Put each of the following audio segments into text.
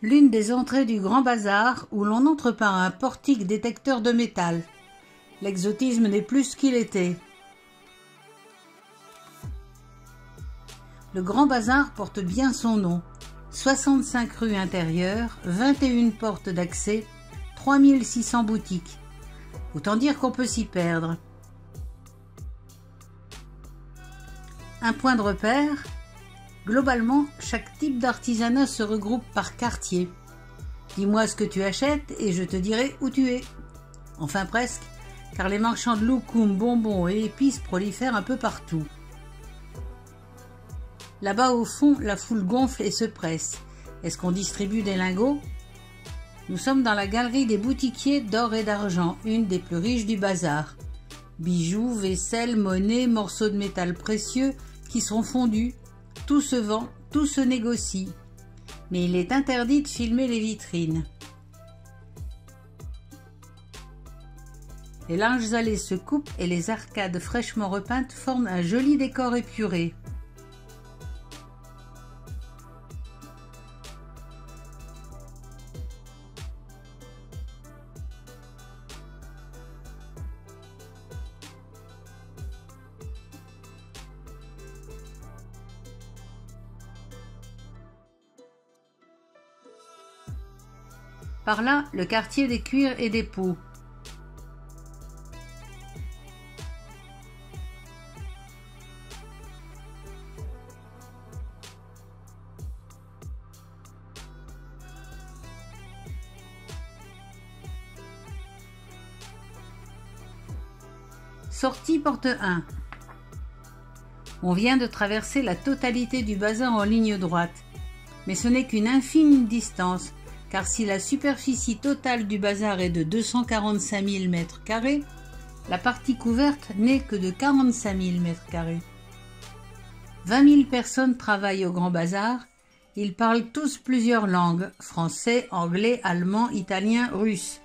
l'une des entrées du Grand Bazar où l'on entre par un portique détecteur de métal. L'exotisme n'est plus ce qu'il était. Le Grand Bazar porte bien son nom. 65 rues intérieures, 21 portes d'accès, 3600 boutiques. Autant dire qu'on peut s'y perdre. Un point de repère. Globalement, chaque type d'artisanat se regroupe par quartier. Dis-moi ce que tu achètes et je te dirai où tu es. Enfin presque, car les marchands de loukoum, bonbons et épices prolifèrent un peu partout. Là-bas au fond, la foule gonfle et se presse. Est-ce qu'on distribue des lingots? Nous sommes dans la galerie des boutiquiers d'or et d'argent, une des plus riches du bazar. Bijoux, vaisselle, monnaie, morceaux de métal précieux qui sont fondus. Tout se vend, tout se négocie. Mais il est interdit de filmer les vitrines. Les linges allées se coupent et les arcades fraîchement repeintes forment un joli décor épuré. Par là, le quartier des cuirs et des peaux. Sortie porte 1. On vient de traverser la totalité du bazar en ligne droite. Mais ce n'est qu'une infime distance, car si la superficie totale du bazar est de 245 000 m², la partie couverte n'est que de 45 000 m². 20 000 personnes travaillent au Grand Bazar. Ils parlent tous plusieurs langues, français, anglais, allemand, italien, russe.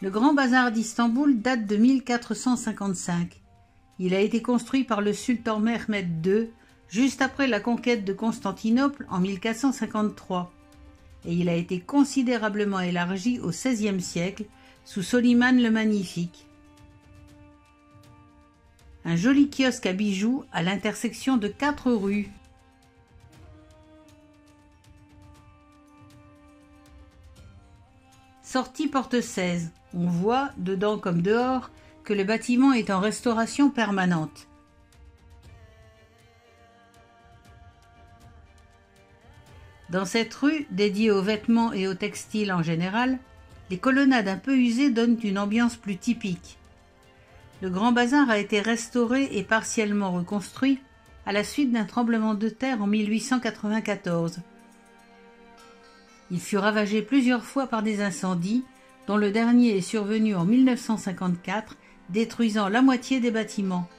Le Grand Bazar d'Istanbul date de 1455. Il a été construit par le sultan Mehmed II, juste après la conquête de Constantinople en 1453, et il a été considérablement élargi au XVIe siècle sous Soliman le Magnifique. Un joli kiosque à bijoux à l'intersection de 4 rues. Sortie porte 16. On voit, dedans comme dehors, que le bâtiment est en restauration permanente. Dans cette rue, dédiée aux vêtements et aux textiles en général, les colonnades un peu usées donnent une ambiance plus typique. Le Grand Bazar a été restauré et partiellement reconstruit à la suite d'un tremblement de terre en 1894. Il fut ravagé plusieurs fois par des incendies, dont le dernier est survenu en 1954, détruisant la moitié des bâtiments.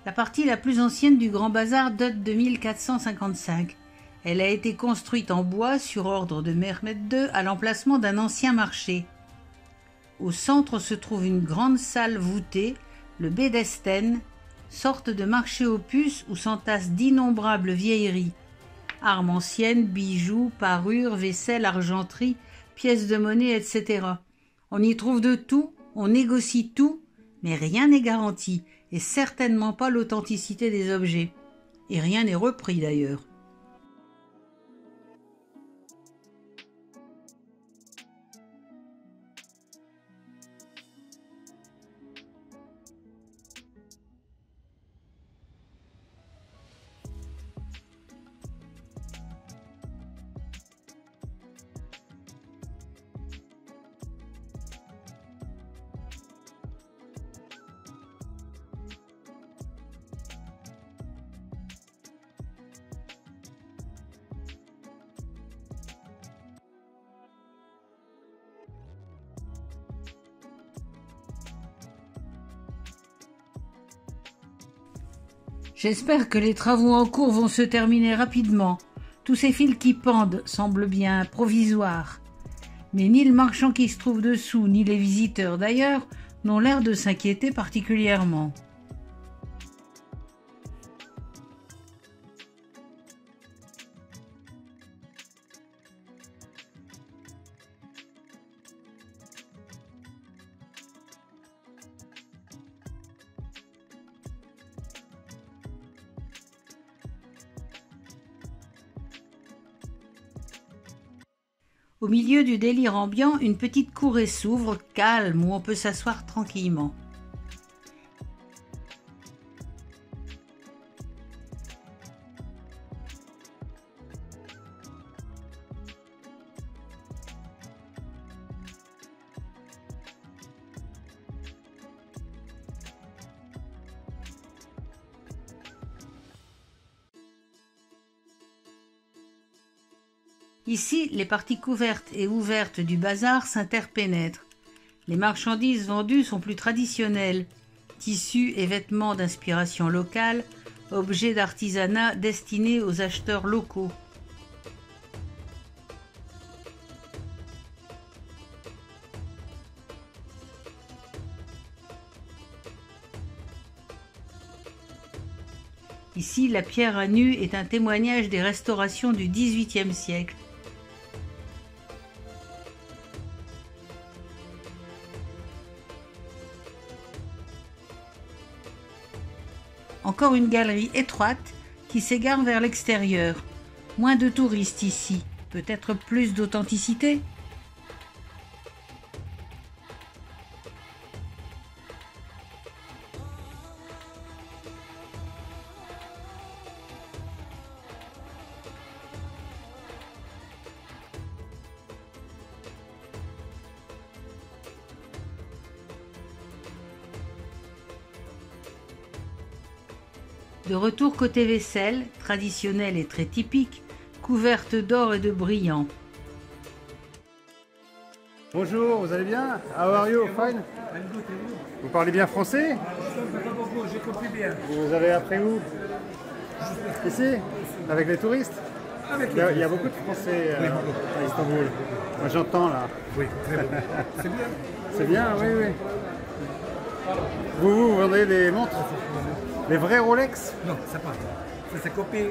La partie la plus ancienne du Grand Bazar date de 1455. Elle a été construite en bois sur ordre de Mehmed II à l'emplacement d'un ancien marché. Au centre se trouve une grande salle voûtée, le Bedesten, sorte de marché aux puces où s'entassent d'innombrables vieilleries. Armes anciennes, bijoux, parures, vaisselle, argenterie, pièces de monnaie, etc. On y trouve de tout, on négocie tout, mais rien n'est garanti, et certainement pas l'authenticité des objets. Et rien n'est repris d'ailleurs. J'espère que les travaux en cours vont se terminer rapidement. Tous ces fils qui pendent semblent bien provisoires. Mais ni le marchand qui se trouve dessous, ni les visiteurs d'ailleurs, n'ont l'air de s'inquiéter particulièrement. Au milieu du délire ambiant, une petite courée s'ouvre, calme, où on peut s'asseoir tranquillement. Ici, les parties couvertes et ouvertes du bazar s'interpénètrent. Les marchandises vendues sont plus traditionnelles, tissus et vêtements d'inspiration locale, objets d'artisanat destinés aux acheteurs locaux. Ici, la pierre à nu est un témoignage des restaurations du XVIIIe siècle. Encore une galerie étroite qui s'égare vers l'extérieur. Moins de touristes ici, peut-être plus d'authenticité. De retour côté vaisselle, traditionnelle et très typique, couverte d'or et de brillants. Bonjour, vous allez bien? How are you? Fine? Vous parlez bien français? J'ai compris bien. Vous avez appris où? Ici? Avec les touristes? Il y a beaucoup de Français à Istanbul. Moi j'entends là. Oui, très bien. C'est bien. C'est bien, oui, oui. Vous vendez des montres? Les vrais Rolex? Non, ça pas. Ça c'est copie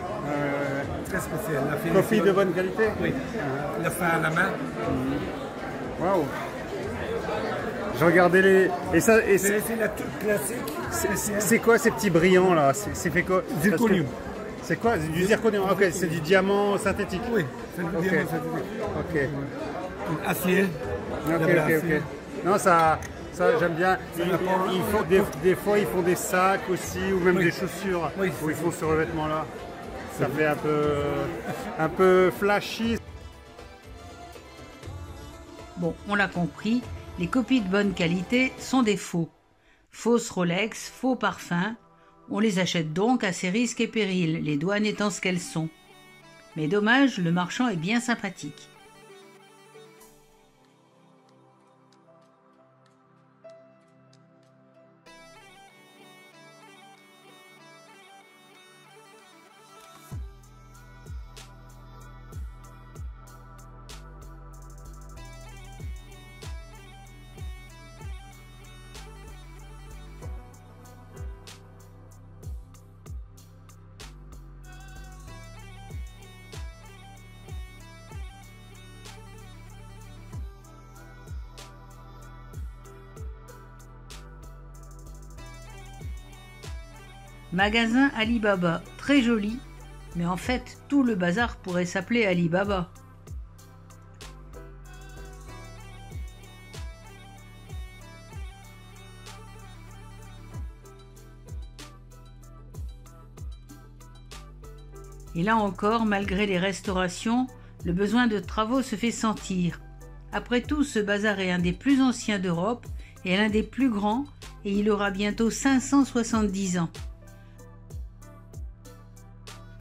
très spéciale. Copie de bonne qualité? Oui. Le fait à la main. Waouh! Je regardais les. C'est la toute classique. C'est quoi ces petits brillants là? C'est fait quoi? Zirconium. C'est quoi? Du zirconium. Ok, c'est du diamant synthétique. Oui, c'est du diamant synthétique. Ok. Acier. Ok. Non, ça j'aime bien. Ils font des fois ils font des sacs aussi ou même des chaussures où ils font ce revêtement là. Ça fait un peu flashy. Bon, on l'a compris, les copies de bonne qualité sont des faux. Fausses Rolex, faux parfums. On les achète donc à ses risques et périls, les douanes étant ce qu'elles sont. Mais dommage, le marchand est bien sympathique. Magasin Alibaba, très joli, mais en fait, tout le bazar pourrait s'appeler Alibaba. Et là encore, malgré les restaurations, le besoin de travaux se fait sentir. Après tout, ce bazar est un des plus anciens d'Europe et l'un des plus grands, et il aura bientôt 570 ans.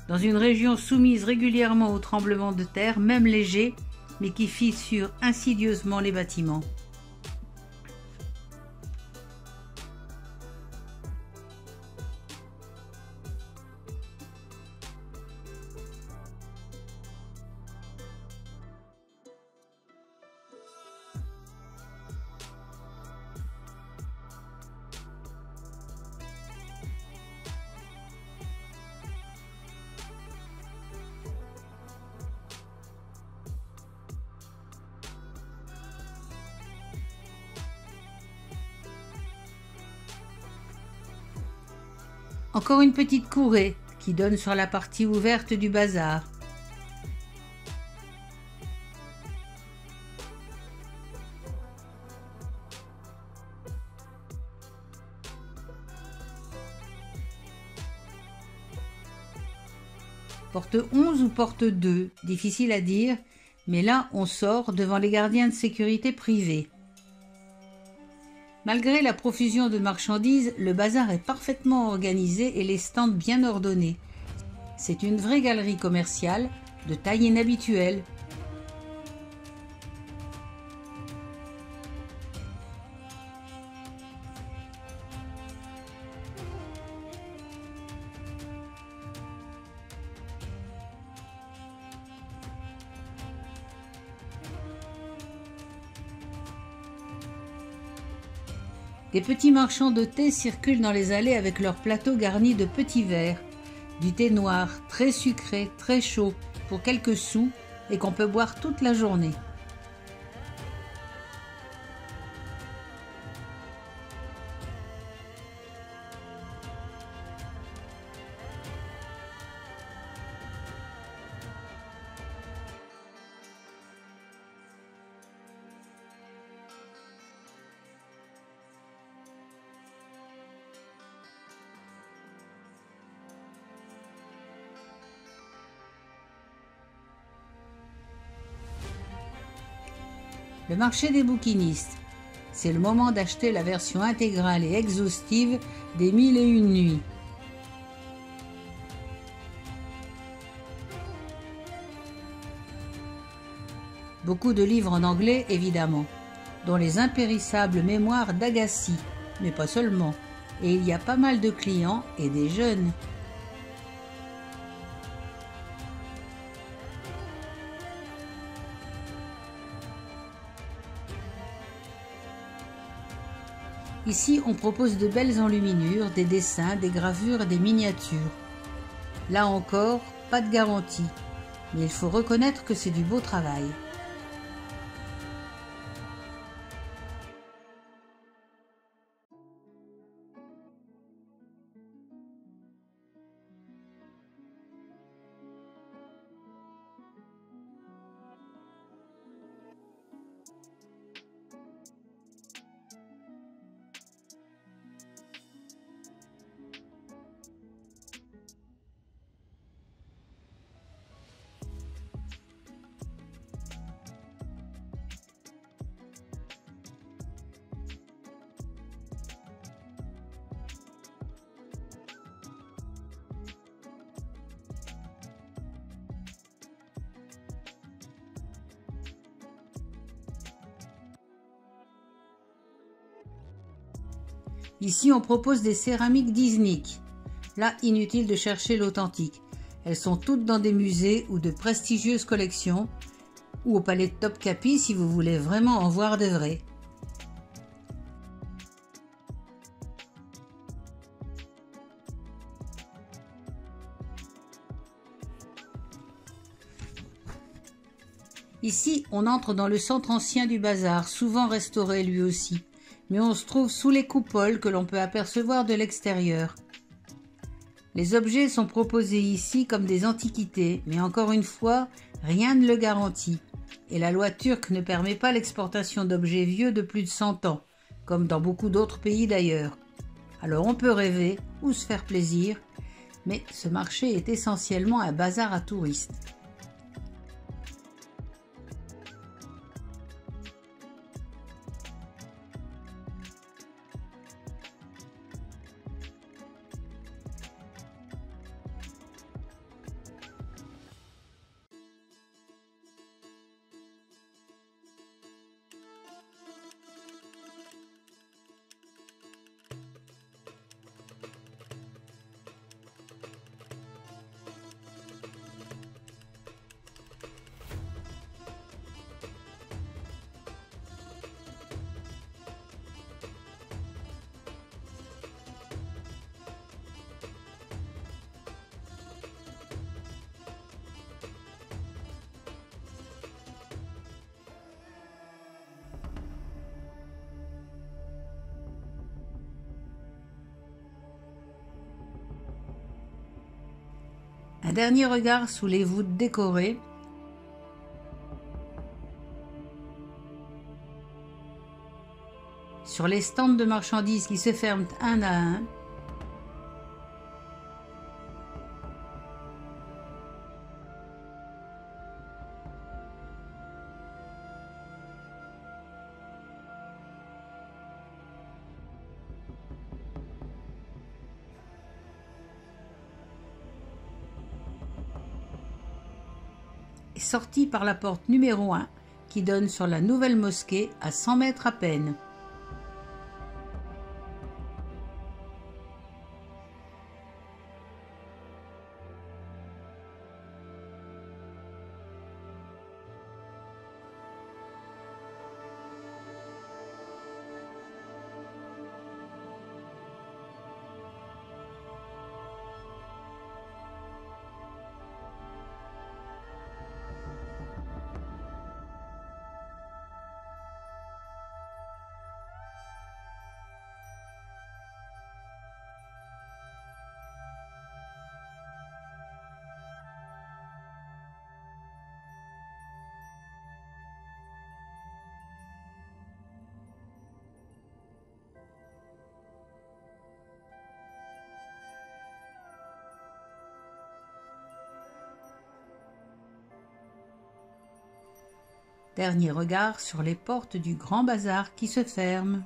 Dans une région soumise régulièrement aux tremblements de terre, même légers, mais qui fissure insidieusement les bâtiments. Encore une petite courée qui donne sur la partie ouverte du bazar. Porte 11 ou porte 2, difficile à dire, mais là on sort devant les gardiens de sécurité privés. Malgré la profusion de marchandises, le bazar est parfaitement organisé et les stands bien ordonnés. C'est une vraie galerie commerciale de taille inhabituelle. Des petits marchands de thé circulent dans les allées avec leurs plateaux garnis de petits verres. Du thé noir, très sucré, très chaud, pour quelques sous, et qu'on peut boire toute la journée. Le marché des bouquinistes. C'est le moment d'acheter la version intégrale et exhaustive des 1001 nuits. Beaucoup de livres en anglais, évidemment, dont les impérissables mémoires d'Agassi, mais pas seulement. Et il y a pas mal de clients et des jeunes. Ici, on propose de belles enluminures, des dessins, des gravures, des miniatures. Là encore, pas de garantie, mais il faut reconnaître que c'est du beau travail. Ici, on propose des céramiques d'Iznik. Là, inutile de chercher l'authentique. Elles sont toutes dans des musées ou de prestigieuses collections, ou au palais de Topkapi si vous voulez vraiment en voir de vrai. Ici, on entre dans le centre ancien du bazar, souvent restauré lui aussi, mais on se trouve sous les coupoles que l'on peut apercevoir de l'extérieur. Les objets sont proposés ici comme des antiquités, mais encore une fois, rien ne le garantit. Et la loi turque ne permet pas l'exportation d'objets vieux de plus de 100 ans, comme dans beaucoup d'autres pays d'ailleurs. Alors on peut rêver ou se faire plaisir, mais ce marché est essentiellement un bazar à touristes. Un dernier regard sous les voûtes décorées. Sur les stands de marchandises qui se ferment un à un. Et sorti par la porte numéro 1 qui donne sur la nouvelle mosquée à 100 mètres à peine. Dernier regard sur les portes du grand bazar qui se ferment.